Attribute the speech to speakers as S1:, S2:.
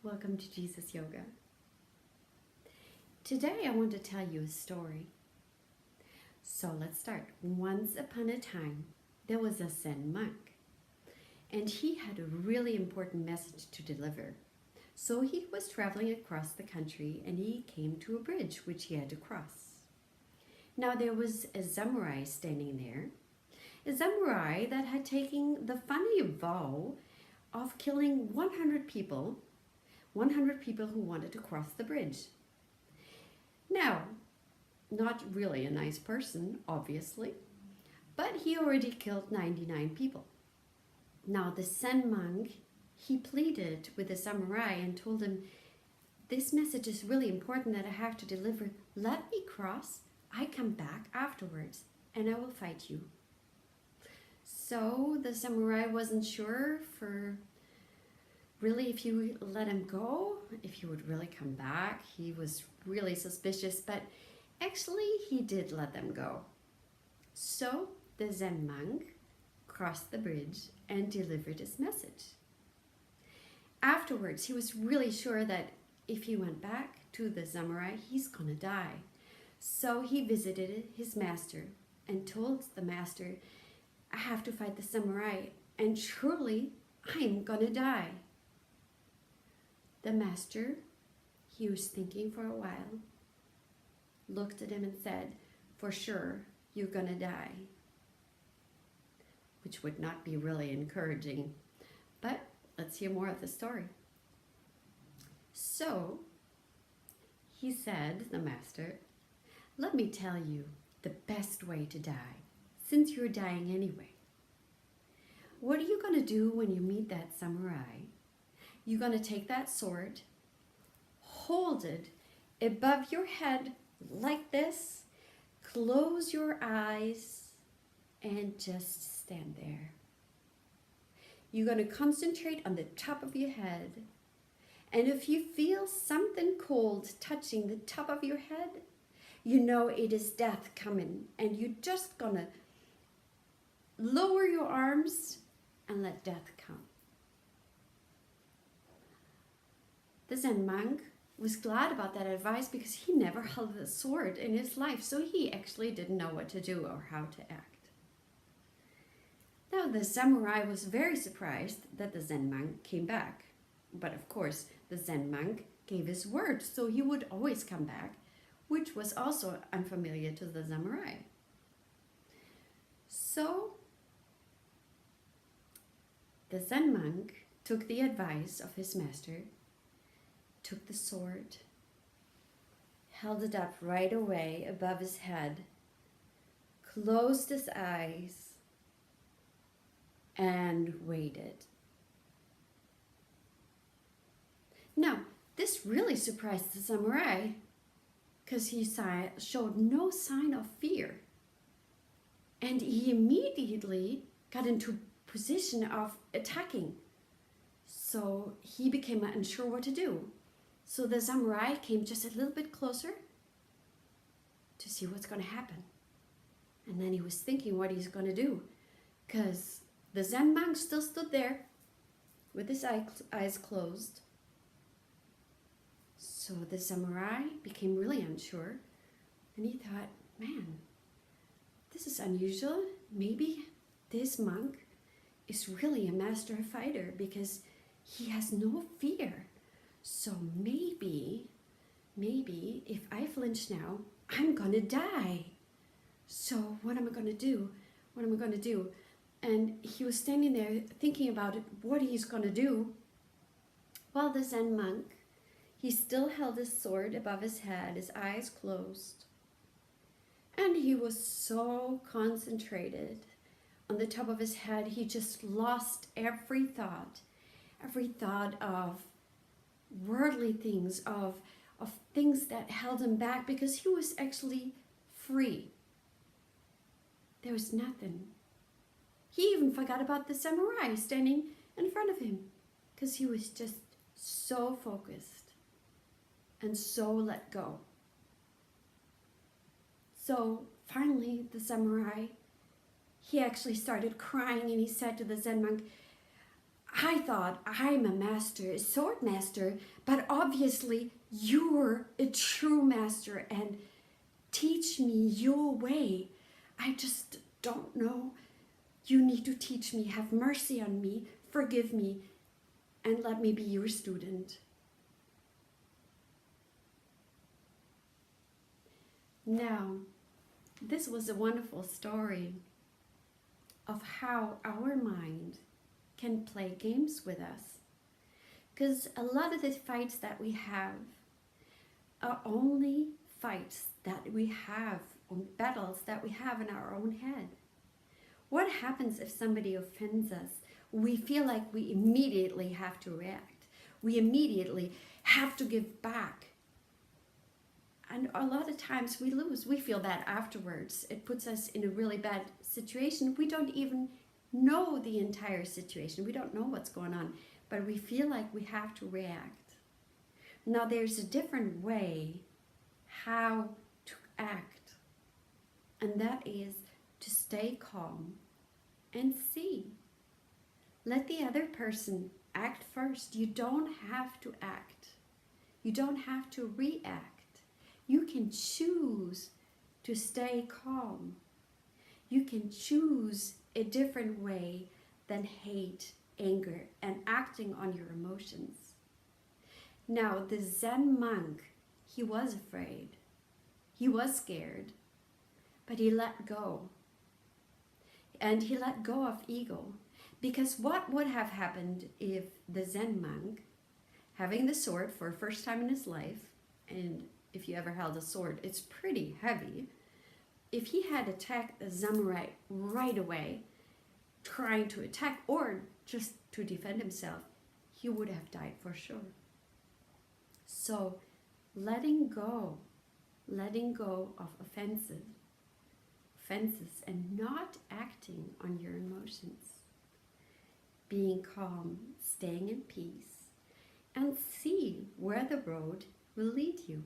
S1: Welcome to Jesus Yoga. Today I want to tell you a story. So let's start. Once upon a time, there was a Zen monk, and he had a really important message to deliver. So he was traveling across the country and he came to a bridge which he had to cross. Now there was a samurai standing there, a samurai that had taken the funny vow of killing 100 people who wanted to cross the bridge. Now, not really a nice person, obviously, but he already killed 99 people. Now the Zen monk, he pleaded with the samurai and told him, this message is really important that I have to deliver. Let me cross. I come back afterwards and I will fight you. So the samurai wasn't sure for really if you let him go, if he would really come back. He was really suspicious, but actually he did let them go. So the Zen monk crossed the bridge and delivered his message. Afterwards, he was really sure that if he went back to the samurai, he's gonna die. So he visited his master and told the master, I have to fight the samurai and surely I'm gonna die. The master, he was thinking for a while, looked at him and said, for sure, you're gonna die. Which would not be really encouraging, but let's hear more of the story. So, he said, the master, let me tell you the best way to die, since you're dying anyway. What are you gonna do when you meet that samurai? You're going to take that sword, hold it above your head like this, close your eyes, and just stand there. You're going to concentrate on the top of your head. And if you feel something cold touching the top of your head, you know it is death coming. And you're just going to lower your arms and let death come. The Zen monk was glad about that advice because he never held a sword in his life, so he actually didn't know what to do or how to act. Now the samurai was very surprised that the Zen monk came back. But of course, the Zen monk gave his word, so he would always come back, which was also unfamiliar to the samurai. So the Zen monk took the advice of his master, took the sword, held it up right away above his head, closed his eyes, and waited. Now, this really surprised the samurai because he showed no sign of fear. And he immediately got into position of attacking. So he became unsure what to do. So the samurai came just a little bit closer to see what's going to happen. And then he was thinking what he's going to do, because the Zen monk still stood there with his eyes closed. So the samurai became really unsure, and he thought, man, this is unusual. Maybe this monk is really a master fighter because he has no fear. So maybe if I flinch now, I'm gonna die. So what am I gonna do? What am I gonna do? And he was standing there thinking about it, what he's gonna do. While the Zen monk, he still held his sword above his head, his eyes closed. And he was so concentrated on the top of his head, he just lost every thought of worldly things, of things that held him back, because he was actually free. There was nothing. He even forgot about the samurai standing in front of him because he was just so focused and so let go. So finally the samurai, he actually started crying and he said to the Zen monk, I thought I'm a master, a sword master, but obviously you're a true master and teach me your way. I just don't know. You need to teach me, have mercy on me, forgive me, and let me be your student. Now, this was a wonderful story of how our mind can play games with us. Because a lot of the fights that we have are only fights that we have, or battles that we have in our own head. What happens if somebody offends us? We feel like we immediately have to react. We immediately have to give back. And a lot of times we lose. We feel that afterwards. It puts us in a really bad situation. We don't even know the entire situation. We don't know what's going on. But we feel like we have to react. Now there's a different way how to act. And that is to stay calm and see. Let the other person act first. You don't have to act. You don't have to react. You can choose to stay calm. You can choose a different way than hate, anger, and acting on your emotions. Now, the Zen monk, he was afraid. He was scared, but he let go. And he let go of ego. Because what would have happened if the Zen monk, having the sword for the first time in his life, and if you ever held a sword, it's pretty heavy, if he had attacked the samurai right away, trying to attack or just to defend himself, he would have died for sure. So letting go of offenses and not acting on your emotions, being calm, staying in peace, and see where the road will lead you.